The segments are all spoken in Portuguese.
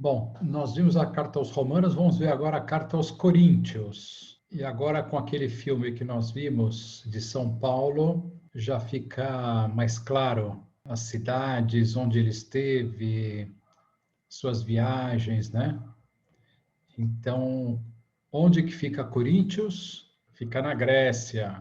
Bom, nós vimos a carta aos Romanos, vamos ver agora a carta aos Coríntios. E agora, com aquele filme que nós vimos de São Paulo, já fica mais claro as cidades onde ele esteve, suas viagens, né? Então, onde que fica Coríntios? Fica na Grécia.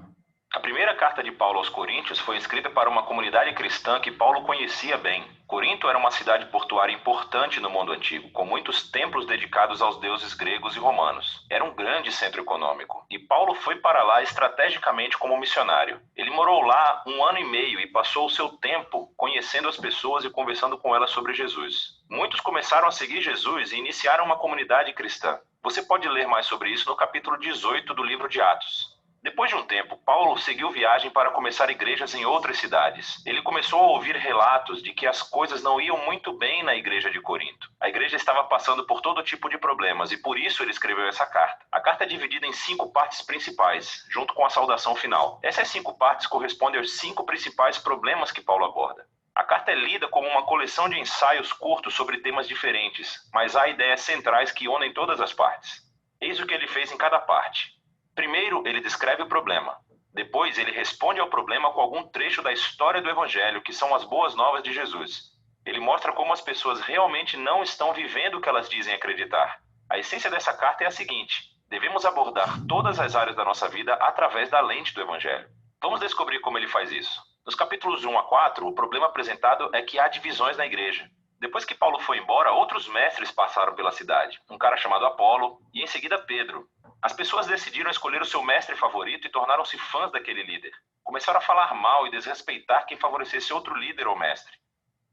A primeira carta de Paulo aos Coríntios foi escrita para uma comunidade cristã que Paulo conhecia bem. Corinto era uma cidade portuária importante no mundo antigo, com muitos templos dedicados aos deuses gregos e romanos. Era um grande centro econômico, e Paulo foi para lá estrategicamente como missionário. Ele morou lá 1 ano e meio e passou o seu tempo conhecendo as pessoas e conversando com elas sobre Jesus. Muitos começaram a seguir Jesus e iniciaram uma comunidade cristã. Você pode ler mais sobre isso no capítulo 18 do livro de Atos. Depois de um tempo, Paulo seguiu viagem para começar igrejas em outras cidades. Ele começou a ouvir relatos de que as coisas não iam muito bem na igreja de Corinto. A igreja estava passando por todo tipo de problemas e por isso ele escreveu essa carta. A carta é dividida em 5 partes principais, junto com a saudação final. Essas 5 partes correspondem aos 5 principais problemas que Paulo aborda. A carta é lida como uma coleção de ensaios curtos sobre temas diferentes, mas há ideias centrais que unem todas as partes. Eis o que ele fez em cada parte. Primeiro, ele descreve o problema. Depois, ele responde ao problema com algum trecho da história do Evangelho, que são as boas novas de Jesus. Ele mostra como as pessoas realmente não estão vivendo o que elas dizem acreditar. A essência dessa carta é a seguinte: devemos abordar todas as áreas da nossa vida através da lente do Evangelho. Vamos descobrir como ele faz isso. Nos capítulos 1 a 4, o problema apresentado é que há divisões na igreja. Depois que Paulo foi embora, outros mestres passaram pela cidade. Um cara chamado Apolo e, em seguida, Pedro. As pessoas decidiram escolher o seu mestre favorito e tornaram-se fãs daquele líder. Começaram a falar mal e desrespeitar quem favorecesse outro líder ou mestre.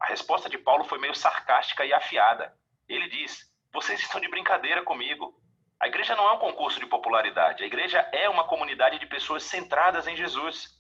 A resposta de Paulo foi meio sarcástica e afiada. Ele diz: vocês estão de brincadeira comigo. A igreja não é um concurso de popularidade. A igreja é uma comunidade de pessoas centradas em Jesus.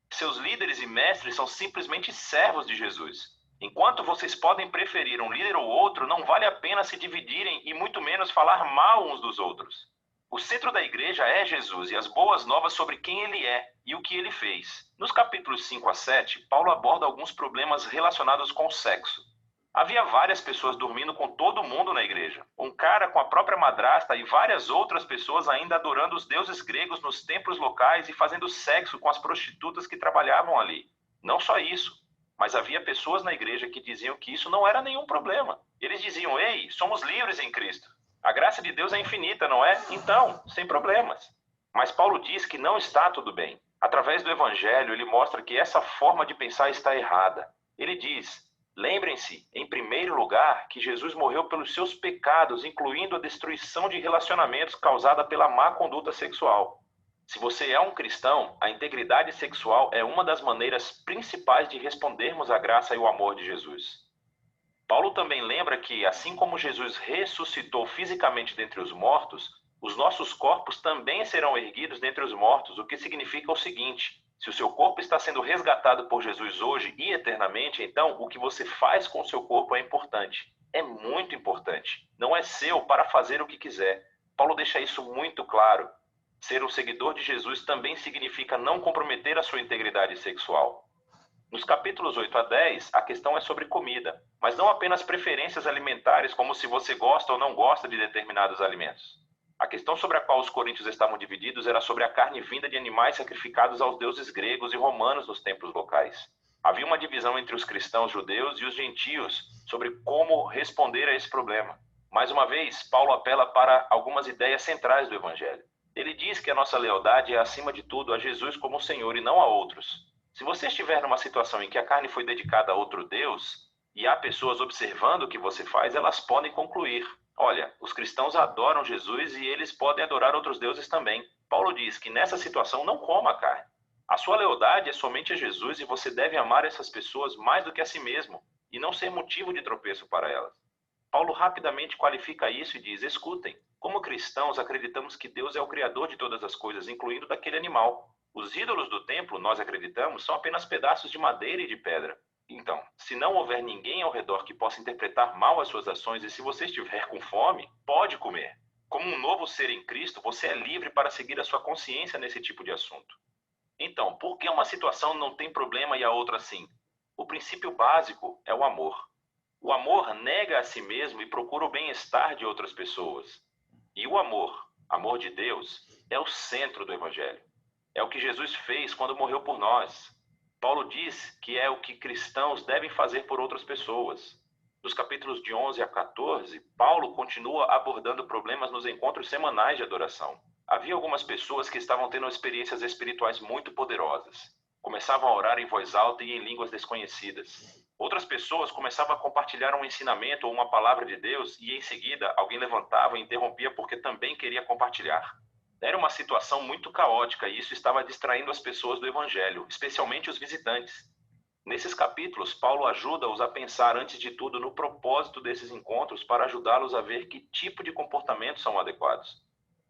Seus líderes e mestres são simplesmente servos de Jesus. Enquanto vocês podem preferir um líder ou outro, não vale a pena se dividirem e muito menos falar mal uns dos outros. O centro da igreja é Jesus e as boas novas sobre quem ele é e o que ele fez. Nos capítulos 5 a 7, Paulo aborda alguns problemas relacionados com o sexo. Havia várias pessoas dormindo com todo mundo na igreja. Um cara com a própria madrasta e várias outras pessoas ainda adorando os deuses gregos nos templos locais e fazendo sexo com as prostitutas que trabalhavam ali. Não só isso, mas havia pessoas na igreja que diziam que isso não era nenhum problema. Eles diziam: ei, somos livres em Cristo. A graça de Deus é infinita, não é? Então, sem problemas. Mas Paulo diz que não está tudo bem. Através do Evangelho, ele mostra que essa forma de pensar está errada. Ele diz: lembrem-se, em primeiro lugar, que Jesus morreu pelos seus pecados, incluindo a destruição de relacionamentos causada pela má conduta sexual. Se você é um cristão, a integridade sexual é uma das maneiras principais de respondermos à graça e ao amor de Jesus. Paulo também lembra que, assim como Jesus ressuscitou fisicamente dentre os mortos, os nossos corpos também serão erguidos dentre os mortos, o que significa o seguinte: se o seu corpo está sendo resgatado por Jesus hoje e eternamente, então o que você faz com o seu corpo é importante. É muito importante. Não é seu para fazer o que quiser. Paulo deixa isso muito claro. Ser um seguidor de Jesus também significa não comprometer a sua integridade sexual. Nos capítulos 8 a 10, a questão é sobre comida, mas não apenas preferências alimentares, como se você gosta ou não gosta de determinados alimentos. A questão sobre a qual os coríntios estavam divididos era sobre a carne vinda de animais sacrificados aos deuses gregos e romanos nos templos locais. Havia uma divisão entre os cristãos judeus e os gentios sobre como responder a esse problema. Mais uma vez, Paulo apela para algumas ideias centrais do Evangelho. Ele diz que a nossa lealdade é, acima de tudo, a Jesus como Senhor e não a outros. Se você estiver numa situação em que a carne foi dedicada a outro Deus, e há pessoas observando o que você faz, elas podem concluir: olha, os cristãos adoram Jesus e eles podem adorar outros deuses também. Paulo diz que nessa situação não coma a carne. A sua lealdade é somente a Jesus e você deve amar essas pessoas mais do que a si mesmo, e não ser motivo de tropeço para elas. Paulo rapidamente qualifica isso e diz: escutem, como cristãos acreditamos que Deus é o criador de todas as coisas, incluindo daquele animal. Os ídolos do templo, nós acreditamos, são apenas pedaços de madeira e de pedra. Então, se não houver ninguém ao redor que possa interpretar mal as suas ações e se você estiver com fome, pode comer. Como um novo ser em Cristo, você é livre para seguir a sua consciência nesse tipo de assunto. Então, por que uma situação não tem problema e a outra sim? O princípio básico é o amor. O amor nega a si mesmo e procura o bem-estar de outras pessoas. E o amor de Deus, é o centro do Evangelho. É o que Jesus fez quando morreu por nós. Paulo diz que é o que cristãos devem fazer por outras pessoas. Dos capítulos de 11 a 14, Paulo continua abordando problemas nos encontros semanais de adoração. Havia algumas pessoas que estavam tendo experiências espirituais muito poderosas. Começavam a orar em voz alta e em línguas desconhecidas. Outras pessoas começavam a compartilhar um ensinamento ou uma palavra de Deus e, em seguida, alguém levantava e interrompia porque também queria compartilhar. Era uma situação muito caótica e isso estava distraindo as pessoas do Evangelho, especialmente os visitantes. Nesses capítulos, Paulo ajuda-os a pensar, antes de tudo, no propósito desses encontros para ajudá-los a ver que tipo de comportamentos são adequados.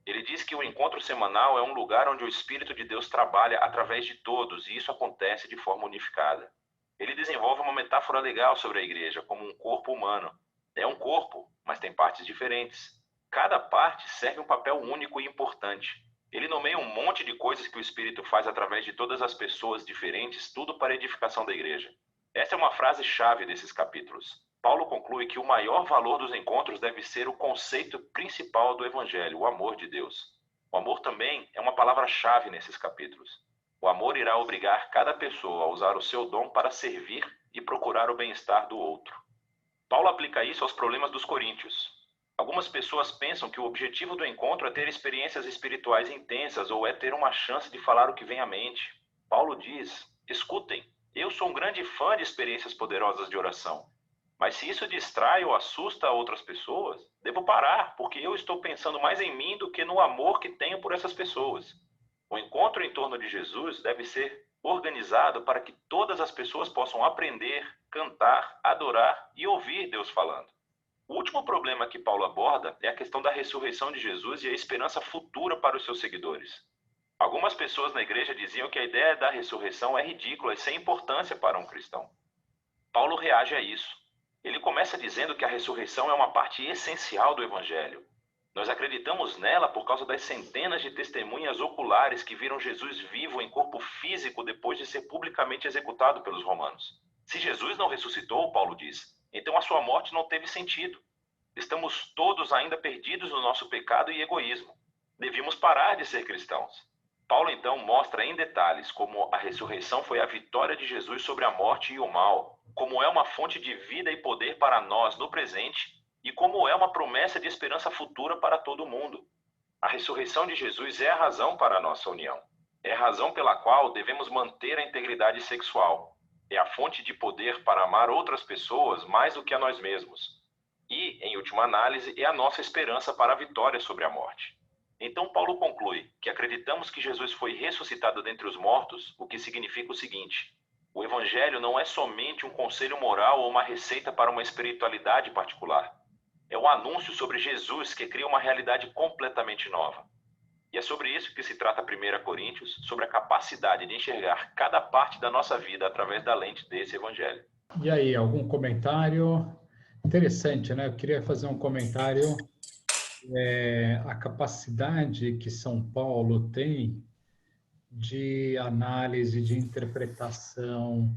Ele diz que o encontro semanal é um lugar onde o Espírito de Deus trabalha através de todos e isso acontece de forma unificada. Ele desenvolve uma metáfora legal sobre a igreja, como um corpo humano. É um corpo, mas tem partes diferentes. Cada parte serve um papel único e importante. Ele nomeia um monte de coisas que o Espírito faz através de todas as pessoas diferentes, tudo para a edificação da igreja. Essa é uma frase-chave desses capítulos. Paulo conclui que o maior valor dos encontros deve ser o conceito principal do Evangelho, o amor de Deus. O amor também é uma palavra-chave nesses capítulos. O amor irá obrigar cada pessoa a usar o seu dom para servir e procurar o bem-estar do outro. Paulo aplica isso aos problemas dos coríntios. Algumas pessoas pensam que o objetivo do encontro é ter experiências espirituais intensas ou é ter uma chance de falar o que vem à mente. Paulo diz: escutem, eu sou um grande fã de experiências poderosas de oração. Mas se isso distrai ou assusta outras pessoas, devo parar, porque eu estou pensando mais em mim do que no amor que tenho por essas pessoas. O encontro em torno de Jesus deve ser organizado para que todas as pessoas possam aprender, cantar, adorar e ouvir Deus falando. O último problema que Paulo aborda é a questão da ressurreição de Jesus e a esperança futura para os seus seguidores. Algumas pessoas na igreja diziam que a ideia da ressurreição é ridícula e sem importância para um cristão. Paulo reage a isso. Ele começa dizendo que a ressurreição é uma parte essencial do Evangelho. Nós acreditamos nela por causa das centenas de testemunhas oculares que viram Jesus vivo em corpo físico depois de ser publicamente executado pelos romanos. Se Jesus não ressuscitou, Paulo diz, então a sua morte não teve sentido. Estamos todos ainda perdidos no nosso pecado e egoísmo. Devíamos parar de ser cristãos. Paulo então mostra em detalhes como a ressurreição foi a vitória de Jesus sobre a morte e o mal, como é uma fonte de vida e poder para nós no presente e como é uma promessa de esperança futura para todo mundo. A ressurreição de Jesus é a razão para a nossa união. É a razão pela qual devemos manter a integridade sexual. É a fonte de poder para amar outras pessoas mais do que a nós mesmos. E, em última análise, é a nossa esperança para a vitória sobre a morte. Então Paulo conclui que acreditamos que Jesus foi ressuscitado dentre os mortos, o que significa o seguinte: o Evangelho não é somente um conselho moral ou uma receita para uma espiritualidade particular. É um anúncio sobre Jesus que cria uma realidade completamente nova. E é sobre isso que se trata 1 Coríntios, sobre a capacidade de enxergar cada parte da nossa vida através da lente desse Evangelho. E aí, algum comentário? Interessante, né? Eu queria fazer um comentário. A capacidade que São Paulo tem de análise, de interpretação,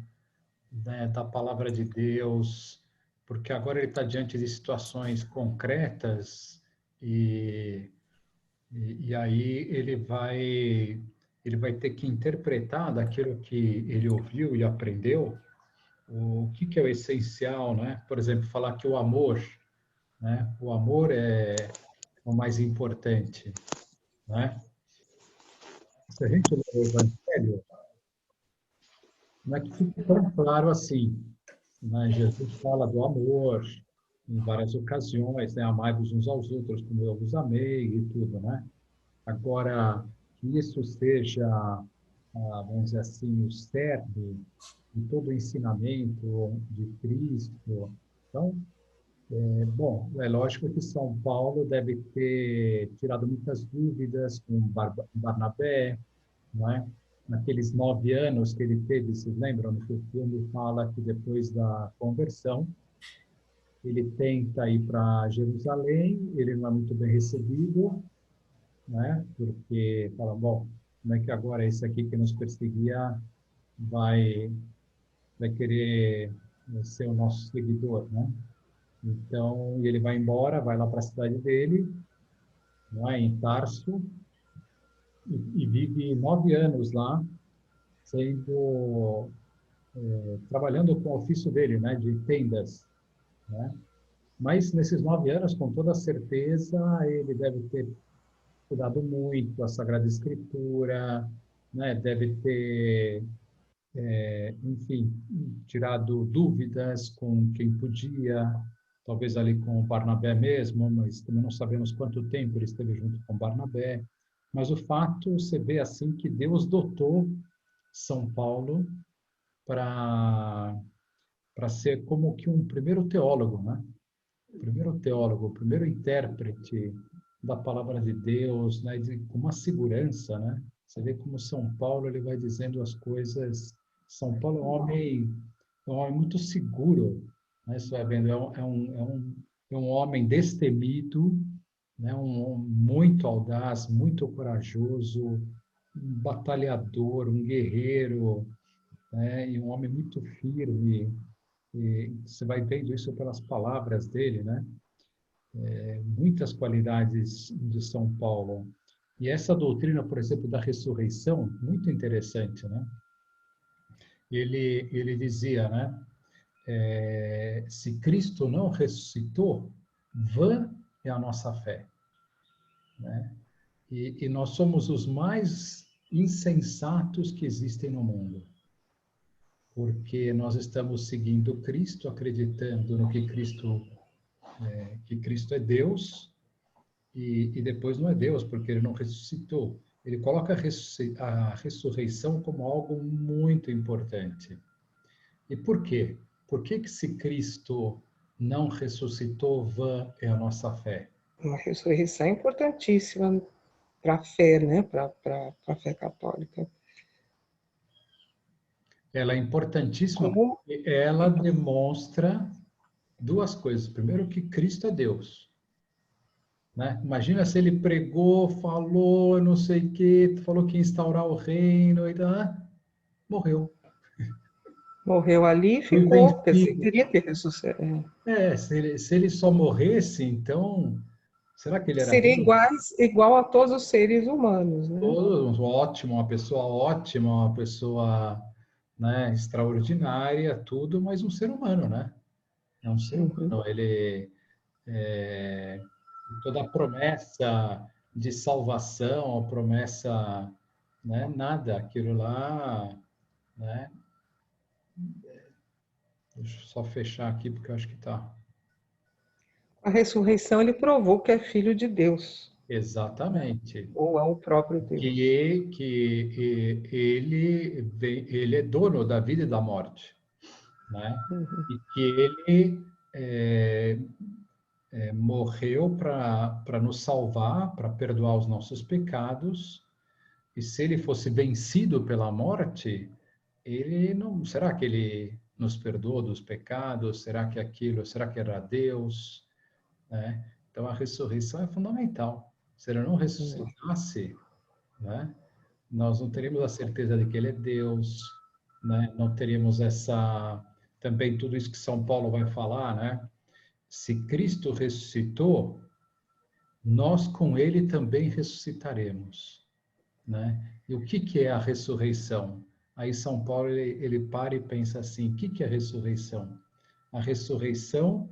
né, da palavra de Deus, porque agora ele está diante de situações concretas e aí ele vai ter que interpretar daquilo que ele ouviu e aprendeu o que é o essencial, né? Por exemplo, falar que o amor, né? O amor é o mais importante, né? Se a gente lê o Evangelho, não é que fica tão claro assim, né? Jesus fala do amor em várias ocasiões, né? Amai-vos uns aos outros como eu vos amei e tudo, né? Agora, que isso seja, vamos dizer assim, o cerne de todo o ensinamento de Cristo. Então, bom, é lógico que São Paulo deve ter tirado muitas dúvidas com Barnabé, não é? Naqueles 9 anos que ele teve, vocês lembram? No que o filme fala que depois da conversão, ele tenta ir para Jerusalém, ele não é muito bem recebido, né? Porque fala, bom, como é que agora esse aqui que nos perseguia vai querer ser o nosso seguidor, né? Então, ele vai embora, vai lá para a cidade dele, lá em Tarso, e vive 9 anos lá, sendo trabalhando com o ofício dele, né, de tendas, né? Mas nesses 9 anos, com toda certeza, ele deve ter estudado muito a Sagrada Escritura, né? Deve ter, enfim, tirado dúvidas com quem podia, talvez ali com o Barnabé mesmo, mas também não sabemos quanto tempo ele esteve junto com Barnabé. Mas o fato, você vê assim que Deus dotou São Paulo para ser como que um primeiro teólogo, né? O primeiro teólogo, o primeiro intérprete da palavra de Deus, né? Com uma segurança, né? Você vê como São Paulo ele vai dizendo as coisas. São Paulo é um homem muito seguro, né? Você vai vendo, é um homem destemido, né? Um homem muito audaz, muito corajoso, um batalhador, um guerreiro, né? E um homem muito firme. E você vai vendo isso pelas palavras dele, né? Muitas qualidades de São Paulo. E essa doutrina, por exemplo, da ressurreição, muito interessante, né? Ele dizia, né? Se Cristo não ressuscitou, vã é a nossa fé, né? E nós somos os mais insensatos que existem no mundo, porque nós estamos seguindo Cristo, acreditando no que Cristo é Deus, e depois não é Deus, porque ele não ressuscitou. Ele coloca a ressurreição como algo muito importante. E por quê? Por que se Cristo não ressuscitou, vã é a nossa fé? Uma ressurreição importantíssima para a fé, né? Para a fé católica. Ela é importantíssima Como porque ela demonstra duas coisas. Primeiro, que Cristo é Deus. Né? Imagina se ele pregou, falou, não sei o quê, falou que ia instaurar o reino, e morreu. morreu ali e Foi ficou, quer dizer, vencido. teria que ressuscitar. Se ele só morresse, então, será que ele era Seria Deus? igual a todos os seres humanos, né? Todo ótimo, uma pessoa ótima, uma pessoa, né, extraordinária, tudo, mas um ser humano, né? É um ser humano. Ele toda a promessa de salvação, a promessa, né, nada, aquilo lá, né? Deixa eu só fechar aqui porque eu acho que está. A ressurreição ele provou que é filho de Deus. Exatamente. Ou é o próprio Deus. Que ele é dono da vida e da morte, né? E que ele morreu para nos salvar, para perdoar os nossos pecados. E se ele fosse vencido pela morte, ele não. Será que ele nos perdoou dos pecados? Será que era Deus? Né? Então a ressurreição é fundamental. Se ele não ressuscitasse, né, nós não teríamos a certeza de que ele é Deus, né? Não teríamos também tudo isso que São Paulo vai falar, né? Se Cristo ressuscitou, nós com ele também ressuscitaremos, né? E o que é a ressurreição? Aí São Paulo ele para e pensa assim: o que é a ressurreição? A ressurreição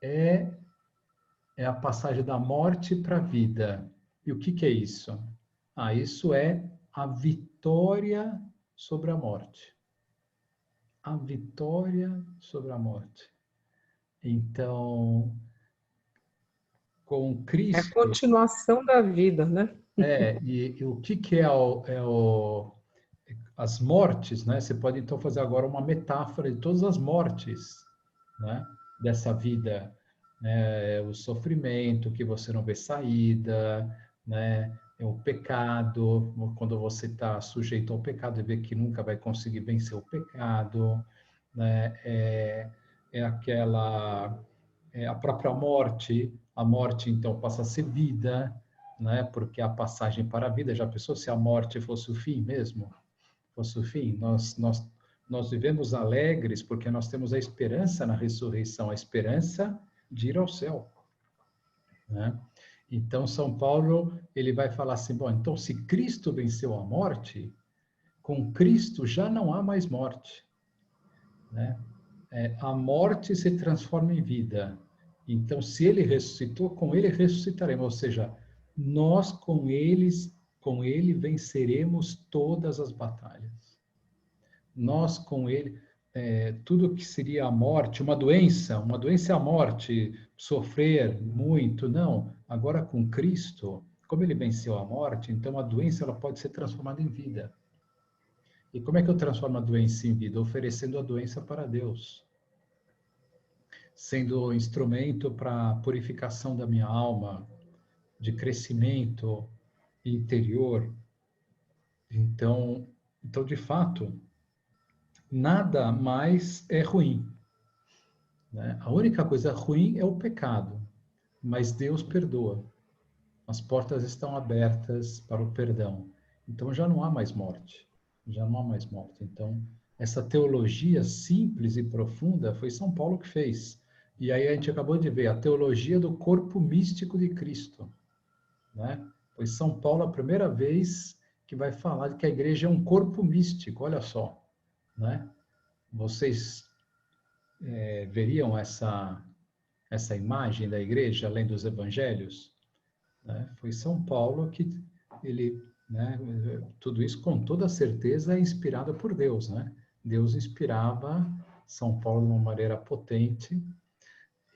é a passagem da morte para a vida. E o que é isso? Isso é a vitória sobre a morte. A vitória sobre a morte. Então, com Cristo... É a continuação da vida, né? E o que é as mortes, né? Você pode, então, fazer agora uma metáfora de todas as mortes, né, dessa vida. O sofrimento, que você não vê saída, né? O pecado, quando você está sujeito ao pecado e vê que nunca vai conseguir vencer o pecado, né? A própria morte. A morte, então, passa a ser vida, né? Porque a passagem para a vida, já pensou se a morte fosse o fim mesmo? Fosse o fim? Nós Nós vivemos alegres porque nós temos a esperança na ressurreição, a esperança de ir ao céu, né? Então, São Paulo, ele vai falar assim, bom, então se Cristo venceu a morte, com Cristo já não há mais morte, né? A morte se transforma em vida. Então, se ele ressuscitou, com ele ressuscitaremos. Ou seja, nós com ele venceremos todas as batalhas. Nós com ele, tudo que seria a morte, uma doença é a morte, sofrer muito, não. Agora com Cristo, como ele venceu a morte, então a doença ela pode ser transformada em vida. E como é que eu transformo a doença em vida? Oferecendo a doença para Deus. Sendo instrumento para a purificação da minha alma, de crescimento interior. Então, de fato, nada mais é ruim, né? A única coisa ruim é o pecado, mas Deus perdoa. As portas estão abertas para o perdão. Então já não há mais morte. Já não há mais morte. Então, essa teologia simples e profunda foi São Paulo que fez. E aí a gente acabou de ver a teologia do corpo místico de Cristo, né? Foi São Paulo a primeira vez que vai falar de que a igreja é um corpo místico, olha só, né? Vocês veriam essa imagem da igreja além dos evangelhos? Né? Foi São Paulo que ele, né, tudo isso com toda certeza é inspirado por Deus, né? Deus inspirava São Paulo de uma maneira potente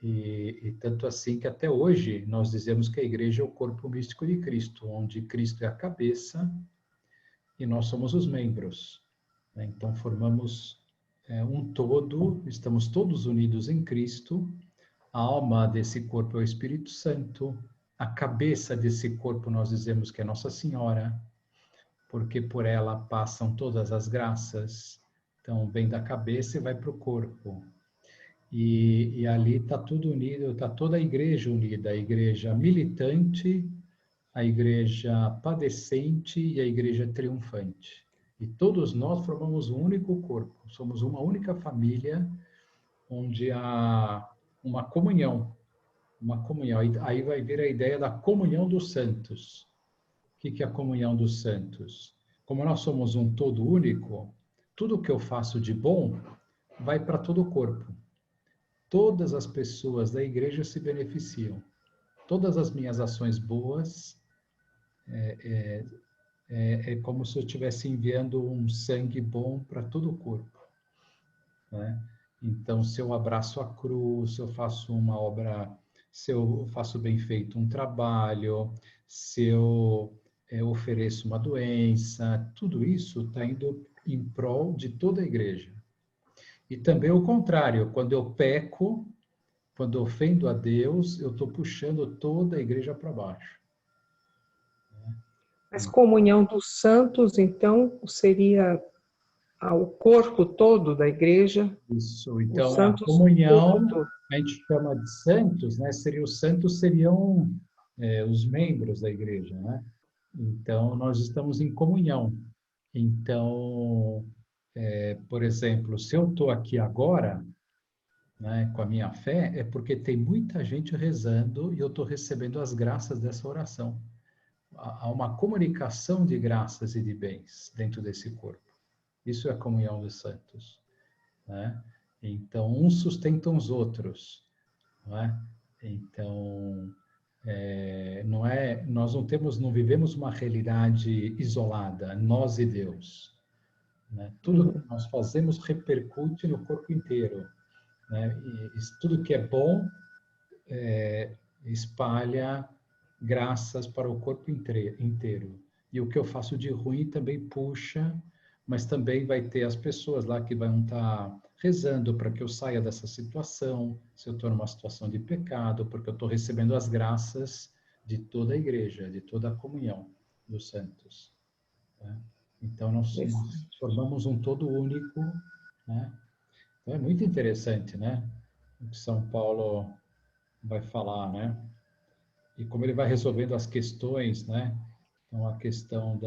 e tanto assim que até hoje nós dizemos que a igreja é o corpo místico de Cristo, onde Cristo é a cabeça e nós somos os membros, né? Então formamos um todo, estamos todos unidos em Cristo. A alma desse corpo é o Espírito Santo. A cabeça desse corpo nós dizemos que é Nossa Senhora, porque por ela passam todas as graças. Então, vem da cabeça e vai para o corpo. E ali está tudo unido, está toda a igreja unida. A igreja militante, a igreja padecente e a igreja triunfante. E todos nós formamos um único corpo. Somos uma única família, onde há uma comunhão. Uma comunhão. Aí vai vir a ideia da comunhão dos santos. O que é a comunhão dos santos? Como nós somos um todo único, tudo que eu faço de bom vai para todo o corpo. Todas as pessoas da igreja se beneficiam. Todas as minhas ações boas é como se eu estivesse enviando um sangue bom para todo o corpo, né? Então, se eu abraço a cruz, se eu faço uma obra, se eu faço bem feito um trabalho, se eu ofereço uma doença, tudo isso está indo em prol de toda a igreja. E também o contrário, quando eu peco, quando eu ofendo a Deus, eu estou puxando toda a igreja para baixo. Mas comunhão dos santos, então, seria o corpo todo da igreja? Isso, então a comunhão, a gente chama de santos, né? Os santos seriam os membros da igreja, né? Então, nós estamos em comunhão. Então, por exemplo, se eu estou aqui agora, né, com a minha fé, é porque tem muita gente rezando e eu estou recebendo as graças dessa oração. Há uma comunicação de graças e de bens dentro desse corpo. Isso é a comunhão dos santos, né? Então, uns sustentam os outros, não é? Então, nós não vivemos uma realidade isolada, nós e Deus, né? Tudo que nós fazemos repercute no corpo inteiro, né? E tudo que é bom espalha graças para o corpo inteiro. E o que eu faço de ruim também puxa, mas também vai ter as pessoas lá que vão estar rezando para que eu saia dessa situação, se eu estou numa situação de pecado, porque eu estou recebendo as graças de toda a igreja, de toda a comunhão dos santos, né? Então, nós formamos um todo único, né? Então, é muito interessante, né? O que São Paulo vai falar, né? E como ele vai resolvendo as questões, né? Então, a questão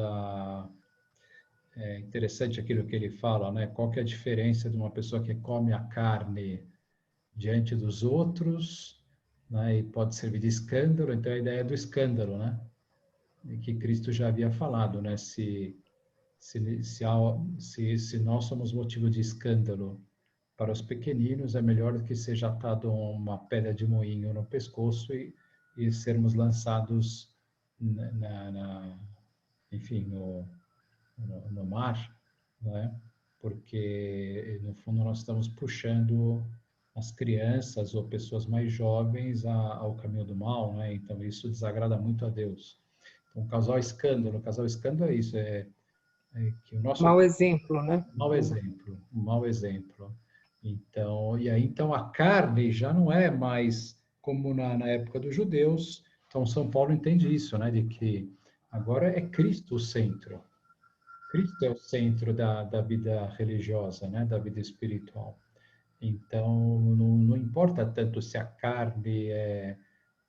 É interessante aquilo que ele fala, né? Qual que é a diferença de uma pessoa que come a carne diante dos outros, né? E pode servir de escândalo, então a ideia é do escândalo, né? E que Cristo já havia falado, né? Se nós somos motivo de escândalo para os pequeninos, é melhor do que seja atado uma pedra de moinho no pescoço e sermos lançados enfim, no mar, né? Porque, no fundo, nós estamos puxando as crianças ou pessoas mais jovens ao caminho do mal, né? Então, isso desagrada muito a Deus. Então, o casal escândalo é isso, é que o nosso Mau exemplo, né? um mau exemplo. Então, e aí então a carne já não é mais como na época dos judeus. Então São Paulo entende isso, né, de que agora é Cristo o centro. Cristo é o centro da vida religiosa, né, da vida espiritual. Então não importa tanto se a carne é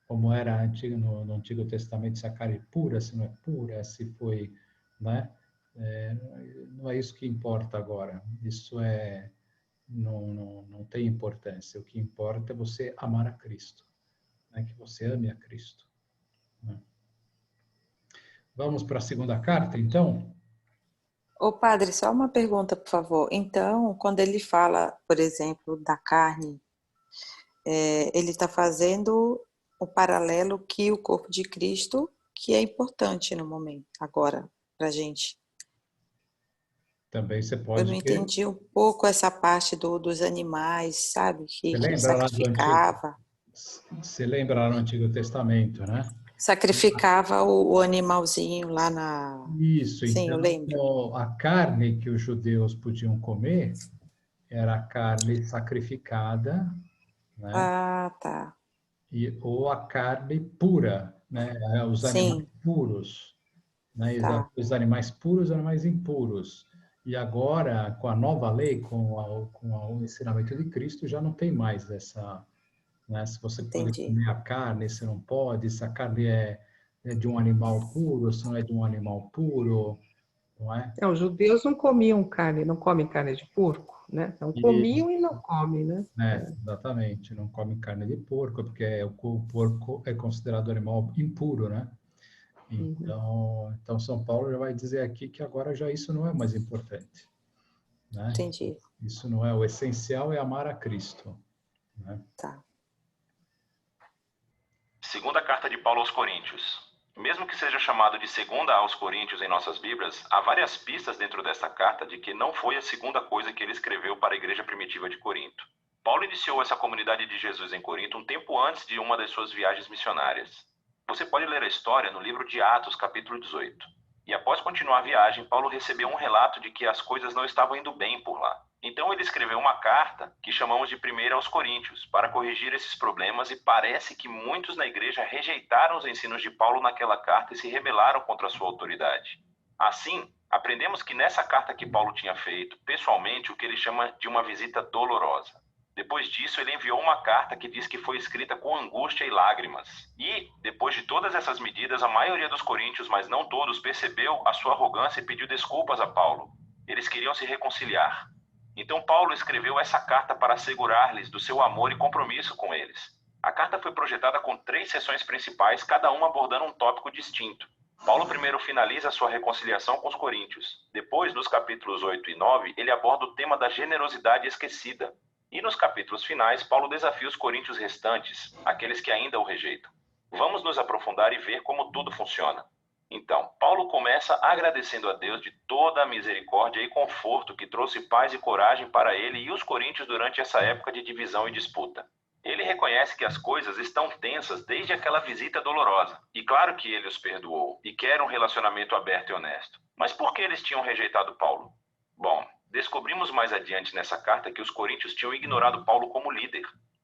como era no Antigo Testamento, se a carne é pura, se não é pura, se foi, né? É, não é isso que importa agora. Isso não tem importância. O que importa é você amar a Cristo, né? Que você ame a Cristo, né? Vamos para a segunda carta, então? Ô padre, só uma pergunta, por favor. Então, quando ele fala, por exemplo, da carne, ele está fazendo o paralelo que o corpo de Cristo, que é importante no momento, agora, para a gente. Também você Eu pode não entendi um pouco essa parte dos animais, sabe? Você Que lembra lá do Antigo? sacrificava. Você lembra lá no Antigo Testamento, né? Sacrificava o animalzinho lá na... Isso, Sim, eu lembro. então a carne que os judeus podiam comer era a carne sacrificada, né? Ah, tá. Ou a carne pura, né? Os animais Sim, puros, né? tá. Os animais puros e animais impuros. E agora, com a nova lei, com o ensinamento de Cristo, já não tem mais essa, né? Se você pode Entendi. comer a carne, se não pode, se a carne é de um animal puro, se não é de um animal puro, não é? Os judeus não comiam carne, não comem carne de porco, né? Não E, comiam e não comem, né? exatamente, não come carne de porco, porque o porco é considerado animal impuro, né? Uhum. Então São Paulo já vai dizer aqui que agora já isso não é mais importante, né? Entendi. Isso não é o essencial, é amar a Cristo, né? Tá. Segunda carta de Paulo aos Coríntios. Mesmo que seja chamado de segunda aos Coríntios em nossas Bíblias, há várias pistas dentro desta carta de que não foi a segunda coisa que ele escreveu para a igreja primitiva de Corinto. Paulo iniciou essa comunidade de Jesus em Corinto um tempo antes de uma das suas viagens missionárias. Você pode ler a história no livro de Atos, capítulo 18. E após continuar a viagem, Paulo recebeu um relato de que as coisas não estavam indo bem por lá. Então ele escreveu uma carta que chamamos de Primeira aos Coríntios, para corrigir esses problemas, e parece que muitos na igreja rejeitaram os ensinos de Paulo naquela carta e se rebelaram contra a sua autoridade. Assim, aprendemos que nessa carta que Paulo tinha feito, pessoalmente, o que ele chama de uma visita dolorosa. Depois disso, ele enviou uma carta que diz que foi escrita com angústia e lágrimas. E, depois de todas essas medidas, a maioria dos coríntios, mas não todos, percebeu a sua arrogância e pediu desculpas a Paulo. Eles queriam se reconciliar. Então Paulo escreveu essa carta para assegurar-lhes do seu amor e compromisso com eles. A carta foi projetada com 3 seções principais, cada uma abordando um tópico distinto. Paulo primeiro finaliza a sua reconciliação com os coríntios. Depois, nos capítulos 8 e 9, ele aborda o tema da generosidade esquecida. E nos capítulos finais, Paulo desafia os coríntios restantes, aqueles que ainda o rejeitam. Vamos nos aprofundar e ver como tudo funciona. Então, Paulo começa agradecendo a Deus de toda a misericórdia e conforto que trouxe paz e coragem para ele e os coríntios durante essa época de divisão e disputa. Ele reconhece que as coisas estão tensas desde aquela visita dolorosa. E claro que ele os perdoou e quer um relacionamento aberto e honesto. Mas por que eles tinham rejeitado Paulo? Bom, descobrimos mais adiante nessa carta que os coríntios tinham ignorado Paulo como líder.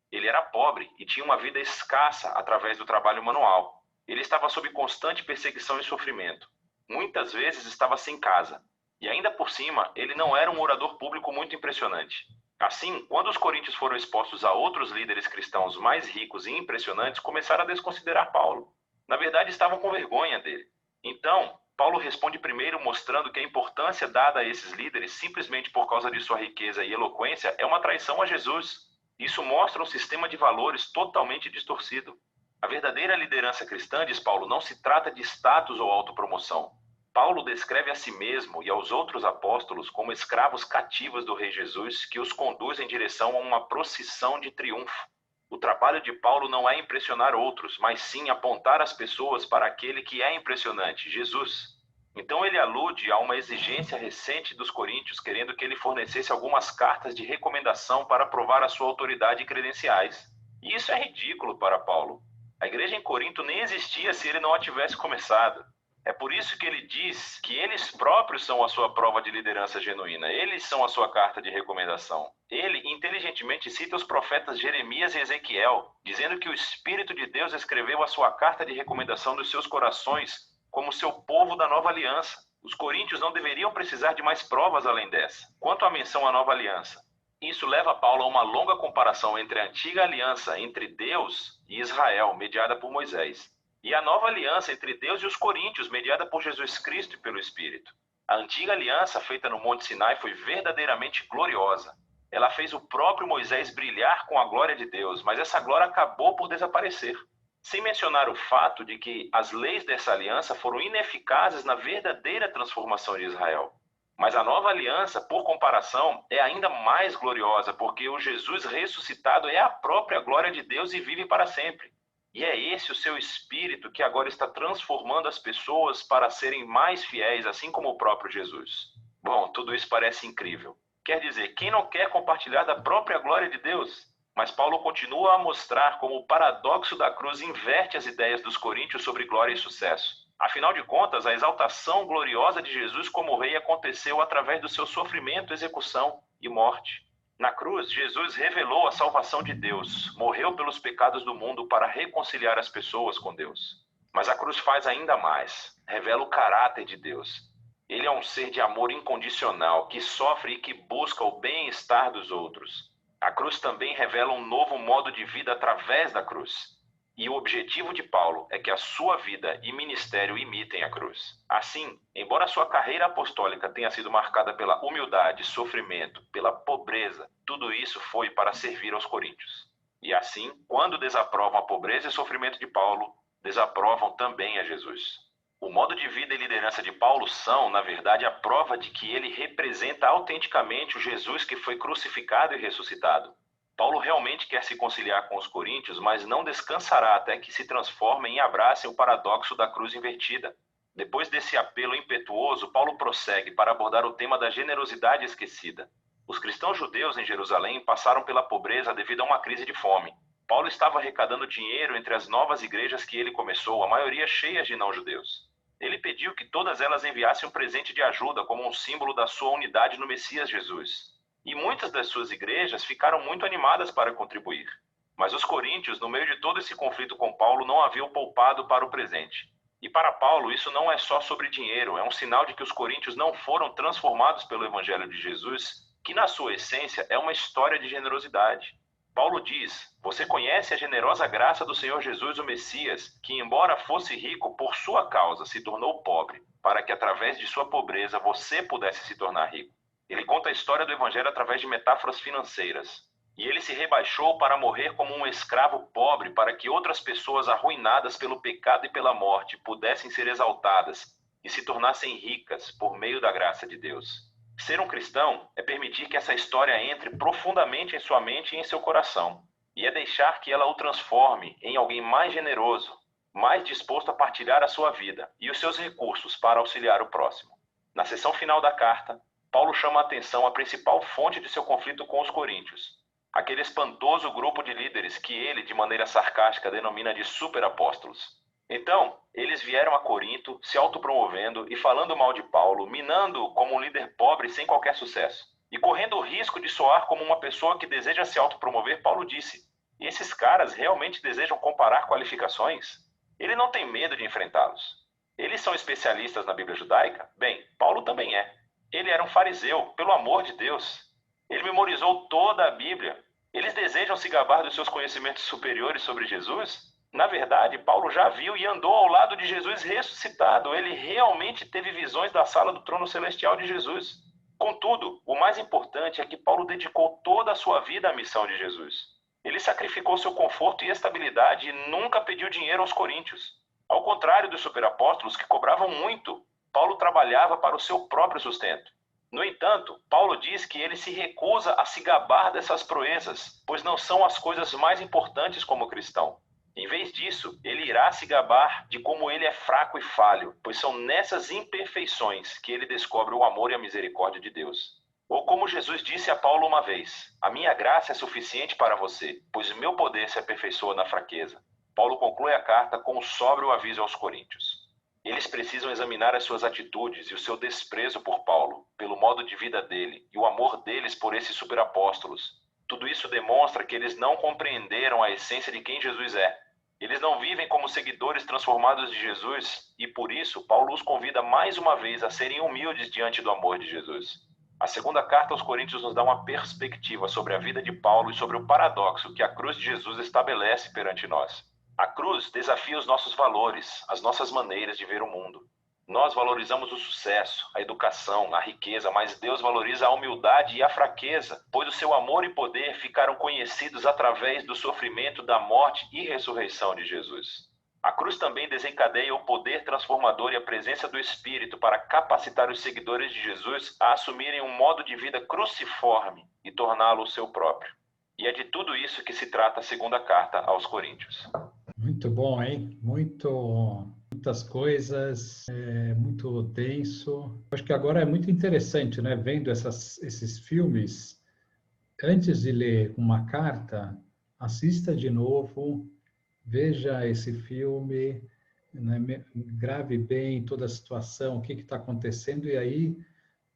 Ele era pobre e tinha uma vida escassa através do trabalho manual. Ele estava sob constante perseguição e sofrimento. Muitas vezes estava sem casa. E ainda por cima, ele não era um orador público muito impressionante. Assim, quando os coríntios foram expostos a outros líderes cristãos mais ricos e impressionantes, começaram a desconsiderar Paulo. Na verdade, estavam com vergonha dele. Então, Paulo responde primeiro mostrando que a importância dada a esses líderes, simplesmente por causa de sua riqueza e eloquência, é uma traição a Jesus. Isso mostra um sistema de valores totalmente distorcido. A verdadeira liderança cristã, diz Paulo, não se trata de status ou autopromoção. Paulo descreve a si mesmo e aos outros apóstolos como escravos cativos do Rei Jesus que os conduz em direção a uma procissão de triunfo. O trabalho de Paulo não é impressionar outros, mas sim apontar as pessoas para aquele que é impressionante, Jesus. Então ele alude a uma exigência recente dos coríntios, querendo que ele fornecesse algumas cartas de recomendação para provar a sua autoridade e credenciais. E isso é ridículo para Paulo. A igreja em Corinto nem existia se ele não a tivesse começado. É por isso que ele diz que eles próprios são a sua prova de liderança genuína. Eles são a sua carta de recomendação. Ele inteligentemente cita os profetas Jeremias e Ezequiel, dizendo que o Espírito de Deus escreveu a sua carta de recomendação dos seus corações como seu povo da nova aliança. Os coríntios não deveriam precisar de mais provas além dessa. Quanto à menção à nova aliança, isso leva Paulo a uma longa comparação entre a antiga aliança entre Deus e Israel, mediada por Moisés, e a nova aliança entre Deus e os coríntios, mediada por Jesus Cristo e pelo Espírito. A antiga aliança feita no Monte Sinai foi verdadeiramente gloriosa. Ela fez o próprio Moisés brilhar com a glória de Deus, mas essa glória acabou por desaparecer. Sem mencionar o fato de que as leis dessa aliança foram ineficazes na verdadeira transformação de Israel. Mas a nova aliança, por comparação, é ainda mais gloriosa, porque o Jesus ressuscitado é a própria glória de Deus e vive para sempre. E é esse o seu Espírito que agora está transformando as pessoas para serem mais fiéis, assim como o próprio Jesus. Bom, tudo isso parece incrível. Quer dizer, quem não quer compartilhar da própria glória de Deus? Mas Paulo continua a mostrar como o paradoxo da cruz inverte as ideias dos coríntios sobre glória e sucesso. Afinal de contas, a exaltação gloriosa de Jesus como rei aconteceu através do seu sofrimento, execução e morte. Na cruz, Jesus revelou a salvação de Deus, morreu pelos pecados do mundo para reconciliar as pessoas com Deus. Mas a cruz faz ainda mais, revela o caráter de Deus. Ele é um ser de amor incondicional, que sofre e que busca o bem-estar dos outros. A cruz também revela um novo modo de vida através da cruz. E o objetivo de Paulo é que a sua vida e ministério imitem a cruz. Assim, embora a sua carreira apostólica tenha sido marcada pela humildade, sofrimento, pela pobreza, tudo isso foi para servir aos coríntios. E assim, quando desaprovam a pobreza e sofrimento de Paulo, desaprovam também a Jesus. O modo de vida e liderança de Paulo são, na verdade, a prova de que ele representa autenticamente o Jesus que foi crucificado e ressuscitado. Paulo realmente quer se conciliar com os coríntios, mas não descansará até que se transformem e abracem o paradoxo da cruz invertida. Depois desse apelo impetuoso, Paulo prossegue para abordar o tema da generosidade esquecida. Os cristãos judeus em Jerusalém passaram pela pobreza devido a uma crise de fome. Paulo estava arrecadando dinheiro entre as novas igrejas que ele começou, a maioria cheias de não-judeus. Ele pediu que todas elas enviassem um presente de ajuda como um símbolo da sua unidade no Messias Jesus. E muitas das suas igrejas ficaram muito animadas para contribuir. Mas os coríntios, no meio de todo esse conflito com Paulo, não haviam poupado para o presente. E para Paulo, isso não é só sobre dinheiro, é um sinal de que os coríntios não foram transformados pelo Evangelho de Jesus, que na sua essência é uma história de generosidade. Paulo diz: você conhece a generosa graça do Senhor Jesus, o Messias, que embora fosse rico, por sua causa se tornou pobre, para que através de sua pobreza você pudesse se tornar rico. Ele conta a história do Evangelho através de metáforas financeiras. E ele se rebaixou para morrer como um escravo pobre, para que outras pessoas arruinadas pelo pecado e pela morte pudessem ser exaltadas e se tornassem ricas por meio da graça de Deus. Ser um cristão é permitir que essa história entre profundamente em sua mente e em seu coração, e é deixar que ela o transforme em alguém mais generoso, mais disposto a partilhar a sua vida e os seus recursos para auxiliar o próximo. Na seção final da carta, Paulo chama a atenção à principal fonte de seu conflito com os coríntios, aquele espantoso grupo de líderes que ele, de maneira sarcástica, denomina de superapóstolos. Então, eles vieram a Corinto, se autopromovendo e falando mal de Paulo, minando-o como um líder pobre sem qualquer sucesso. E correndo o risco de soar como uma pessoa que deseja se autopromover, Paulo disse: esses caras realmente desejam comparar qualificações? Ele não tem medo de enfrentá-los. Eles são especialistas na Bíblia judaica? Bem, Paulo também é. Ele era um fariseu, pelo amor de Deus. Ele memorizou toda a Bíblia. Eles desejam se gabar dos seus conhecimentos superiores sobre Jesus? Na verdade, Paulo já viu e andou ao lado de Jesus ressuscitado. Ele realmente teve visões da sala do trono celestial de Jesus. Contudo, o mais importante é que Paulo dedicou toda a sua vida à missão de Jesus. Ele sacrificou seu conforto e estabilidade e nunca pediu dinheiro aos coríntios. Ao contrário dos superapóstolos, que cobravam muito, Paulo trabalhava para o seu próprio sustento. No entanto, Paulo diz que ele se recusa a se gabar dessas proezas, pois não são as coisas mais importantes como cristão. Em vez disso, ele irá se gabar de como ele é fraco e falho, pois são nessas imperfeições que ele descobre o amor e a misericórdia de Deus. Ou como Jesus disse a Paulo uma vez, a minha graça é suficiente para você, pois o meu poder se aperfeiçoa na fraqueza. Paulo conclui a carta com um sóbrio aviso aos coríntios. Eles precisam examinar as suas atitudes e o seu desprezo por Paulo, pelo modo de vida dele e o amor deles por esses superapóstolos. Tudo isso demonstra que eles não compreenderam a essência de quem Jesus é. Eles não vivem como seguidores transformados de Jesus e, por isso, Paulo os convida mais uma vez a serem humildes diante do amor de Jesus. A segunda carta aos Coríntios nos dá uma perspectiva sobre a vida de Paulo e sobre o paradoxo que a cruz de Jesus estabelece perante nós. A cruz desafia os nossos valores, as nossas maneiras de ver o mundo. Nós valorizamos o sucesso, a educação, a riqueza, mas Deus valoriza a humildade e a fraqueza, pois o seu amor e poder ficaram conhecidos através do sofrimento, da morte e ressurreição de Jesus. A cruz também desencadeia o poder transformador e a presença do Espírito para capacitar os seguidores de Jesus a assumirem um modo de vida cruciforme e torná-lo o seu próprio. E é de tudo isso que se trata a segunda carta aos Coríntios. Muito bom, hein? Muitas coisas, muito denso. Acho que agora é muito interessante, né? Vendo esses filmes, antes de ler uma carta, assista de novo, veja esse filme, né? Grave bem toda a situação, o que está acontecendo, e aí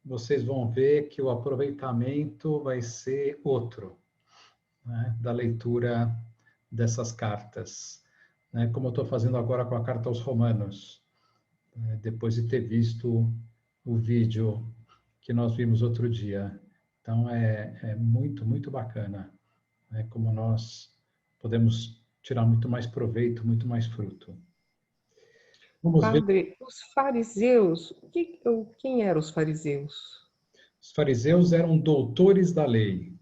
vocês vão ver que o aproveitamento vai ser outro, né? Da leitura dessas cartas. Como eu estou fazendo agora com a carta aos Romanos, depois de ter visto o vídeo que nós vimos outro dia. Então, é muito, muito bacana, como nós podemos tirar muito mais proveito, muito mais fruto. Vamos ver. Padre, os fariseus, quem eram os fariseus? Os fariseus eram doutores da lei.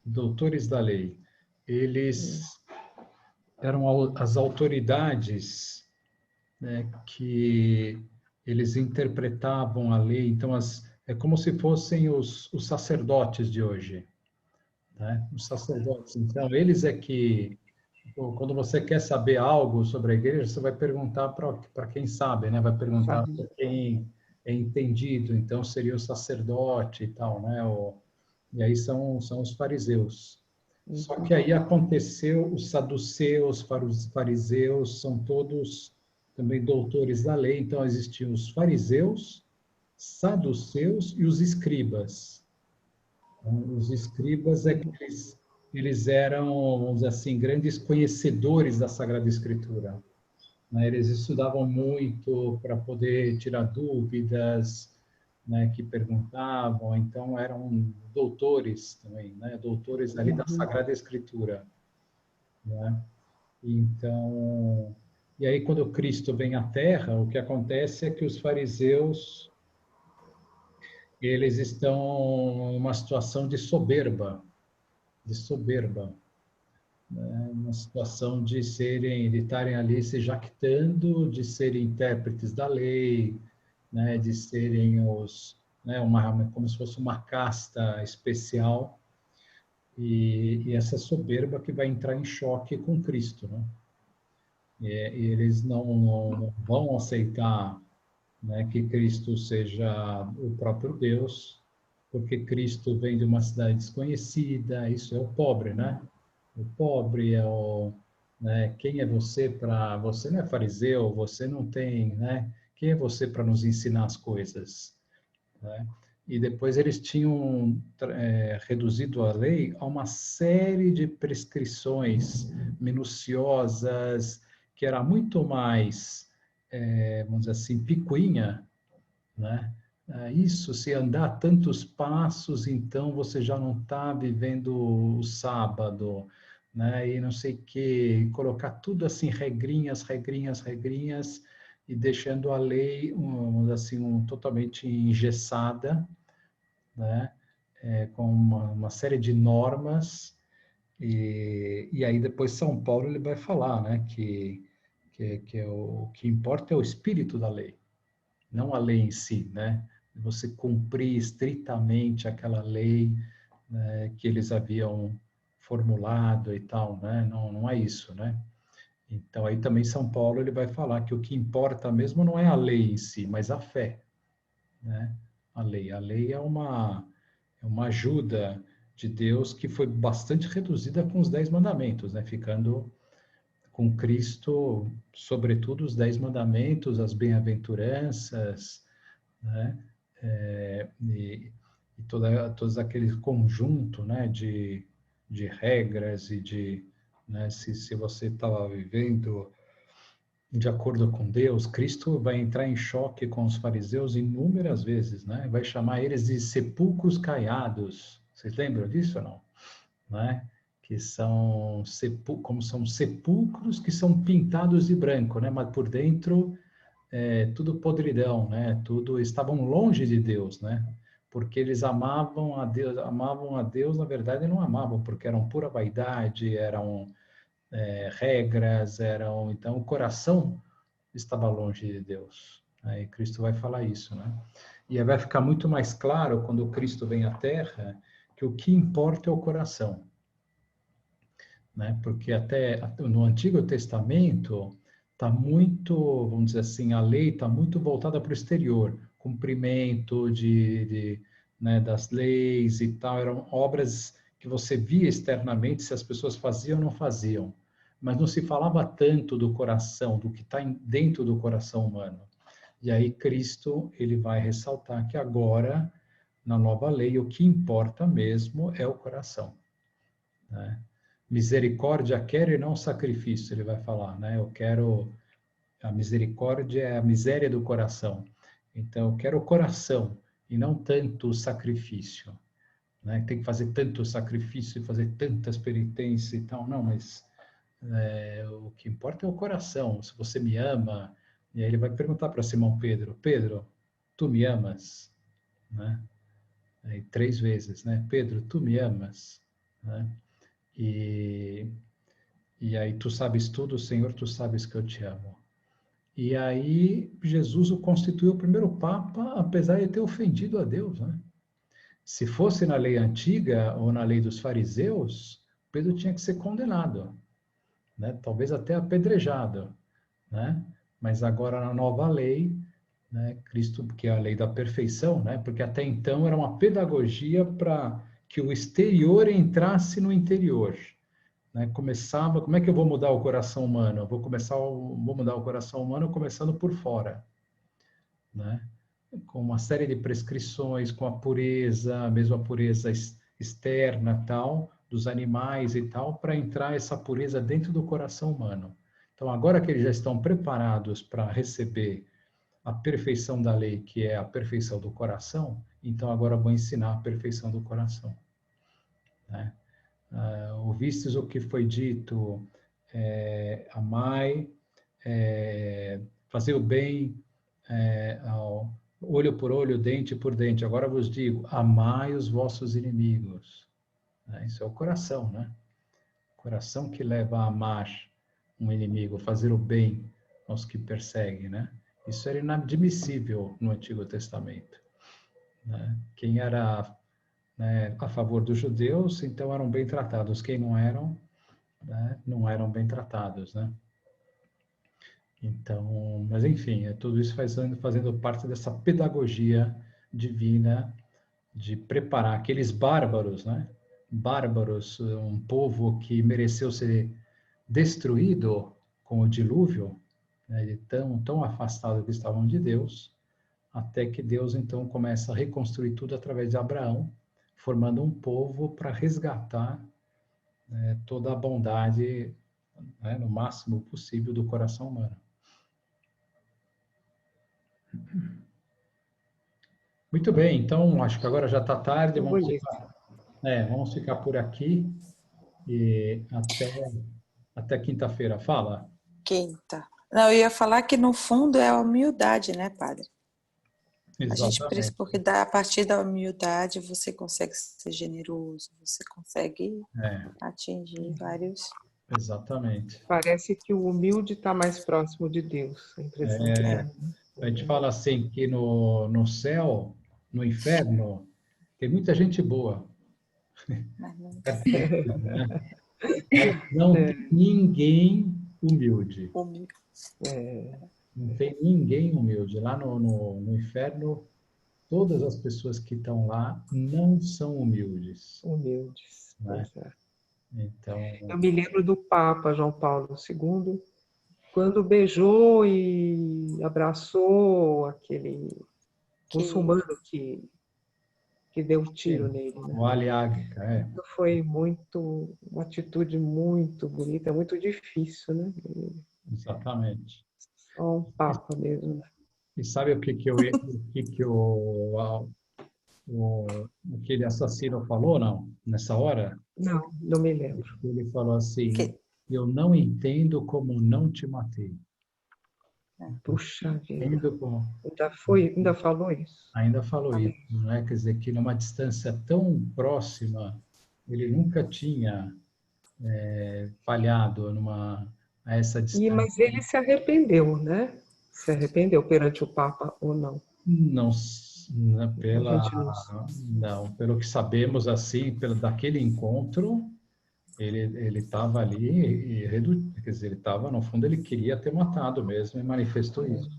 Doutores da lei. Eles eram as autoridades, né, que eles interpretavam a lei. Então, é como se fossem os sacerdotes de hoje, né? Os sacerdotes. Então, eles é que, quando você quer saber algo sobre a igreja, você vai perguntar para quem sabe, né? Vai perguntar para quem é entendido. Então, seria o sacerdote e tal, né? E aí são os fariseus. Só que aí aconteceu, os saduceus, os fariseus, são todos também doutores da lei. Então, existiam os fariseus, saduceus e os escribas. Os escribas é que eles eram, vamos dizer assim, grandes conhecedores da Sagrada Escritura. Eles estudavam muito para poder tirar dúvidas, né, que perguntavam, então eram doutores também, né, doutores ali da Sagrada Escritura, né? Então, e aí quando Cristo vem à Terra, o que acontece é que os fariseus, eles estão em uma situação de soberba, né, uma situação de estarem ali se jactando, de serem intérpretes da lei, né, de serem como se fosse uma casta especial, e essa soberba que vai entrar em choque com Cristo, né? E eles não vão aceitar, né, que Cristo seja o próprio Deus, porque Cristo vem de uma cidade desconhecida. Isso é o pobre, né? O pobre é né, quem é você para... Você não é fariseu, você não tem, né? Quem é você para nos ensinar as coisas? Né? E depois eles tinham reduzido a lei a uma série de prescrições minuciosas, que era muito mais, vamos dizer assim, picuinha, né? Isso, se andar tantos passos, então você já não está vivendo o sábado. né? E não sei o quê, colocar tudo assim, regrinhas, e deixando a lei totalmente engessada, né? Com uma série de normas, e aí depois São Paulo ele vai falar, né? Que o que importa é o espírito da lei, não a lei em si, né? Você cumprir estritamente aquela lei, né, que eles haviam formulado e tal, né? Não é isso, né? Então aí também São Paulo ele vai falar que o que importa mesmo não é a lei em si, mas a fé, né? A lei é uma ajuda de Deus que foi bastante reduzida com os 10 mandamentos, né? Ficando com Cristo, sobretudo os 10 mandamentos, as bem-aventuranças, né? E todos aquele conjunto, né? De regras e de, né? Se você estava vivendo de acordo com Deus, Cristo vai entrar em choque com os fariseus inúmeras vezes, né? Vai chamar eles de sepulcros caiados. Vocês lembram disso ou não? Né? Que são como são sepulcros que são pintados de branco, né? Mas por dentro tudo podridão, né? Tudo estavam longe de Deus, né? Porque eles amavam a Deus, na verdade não amavam, porque eram pura vaidade, eram regras, então o coração estava longe de Deus. Aí Cristo vai falar isso, né? E aí vai ficar muito mais claro quando Cristo vem à Terra que o que importa é o coração, né? Porque até no Antigo Testamento está muito, vamos dizer assim, a lei está muito voltada para o exterior, cumprimento né, das leis e tal, eram obras que você via externamente se as pessoas faziam ou não faziam, mas não se falava tanto do coração, do que está dentro do coração humano. E aí Cristo ele vai ressaltar que agora na nova lei o que importa mesmo é o coração, né? Misericórdia quero e não sacrifício, ele vai falar, né? Eu quero a misericórdia é a miséria do coração. Então eu quero o coração e não tanto o sacrifício, né? Tem que fazer tanto sacrifício e fazer tantas penitências e tal, não, mas o que importa é o coração. Se você me ama, e aí ele vai perguntar para Simão Pedro, Pedro, tu me amas, né? Aí, 3 vezes, né? Pedro, tu me amas, né? E aí tu sabes tudo, Senhor, tu sabes que eu te amo. E aí Jesus o constituiu o primeiro papa, apesar de ter ofendido a Deus, né? Se fosse na lei antiga ou na lei dos fariseus, Pedro tinha que ser condenado, né? Talvez até apedrejado, né? Mas agora na nova lei, né? Cristo, que é a lei da perfeição, né? Porque até então era uma pedagogia para que o exterior entrasse no interior, né? Começava, como é que eu vou mudar o coração humano? Eu vou mudar o coração humano começando por fora, né? Com uma série de prescrições, com a pureza, mesmo a pureza externa, tal, dos animais e tal, para entrar essa pureza dentro do coração humano. Então, agora que eles já estão preparados para receber a perfeição da lei, que é a perfeição do coração, então agora eu vou ensinar a perfeição do coração, né? Ouvistes o que foi dito, amai, fazer o bem, olho por olho, dente por dente. Agora vos digo, amai os vossos inimigos. Isso é o coração, né? O coração que leva a amar um inimigo, fazer o bem aos que perseguem, né? Isso era inadmissível no Antigo Testamento, né? Quem era, né, a favor dos judeus, então eram bem tratados. Quem não eram, né, não eram bem tratados, né? Então, mas enfim, tudo isso fazendo parte dessa pedagogia divina de preparar aqueles bárbaros, né? Bárbaros, um povo que mereceu ser destruído com o dilúvio, né? De tão afastado que estavam de Deus, até que Deus então começa a reconstruir tudo através de Abraão, formando um povo para resgatar, né, toda a bondade, né, no máximo possível do coração humano. Muito bem, então acho que agora já está tarde, vamos ficar por aqui. E até quinta-feira. Fala. Quinta. Não, eu ia falar que no fundo é a humildade, né, padre? Exatamente. Porque a partir da humildade você consegue ser generoso, você consegue atingir vários. Exatamente. Parece que o humilde está mais próximo de Deus. A impressão que dá. A gente fala assim que no céu, no inferno, tem muita gente boa. Mas não... Não tem ninguém humilde. Não tem ninguém humilde. Lá no inferno, todas as pessoas que estão lá não são humildes. Humildes. Né? Então... Eu me lembro do Papa João Paulo II, quando beijou e abraçou aquele muçulmano que deu tiro nele. Né? O Ali Agha, Foi uma atitude muito bonita, muito difícil, né? Exatamente. Só um Papa mesmo. E sabe o que aquele assassino falou, não? Nessa hora? Não me lembro. Ele falou assim, eu não entendo como não te matei. Puxa vida. Ainda falou isso? Ainda falou isso, não é? Quer dizer, que numa distância tão próxima, ele nunca tinha falhado a essa distância. Mas ele se arrependeu, né? Se arrependeu perante o Papa ou não? Não, pelo que sabemos, assim, daquele encontro, ele estava ali, quer dizer, ele estava, no fundo, ele queria ter matado mesmo e manifestou isso.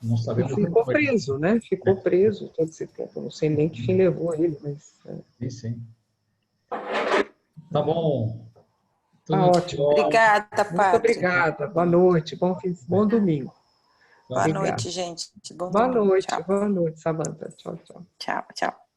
Não sabemos. Ficou preso, né? Ficou preso todo esse tempo. Não sei nem que fim levou ele, mas... Sim. Tá bom. Tá ótimo. Obrigada, padre. Muito obrigada. Boa noite. Bom domingo. Boa noite, gente. Boa noite, Samanta. Tchau, tchau. Tchau, tchau.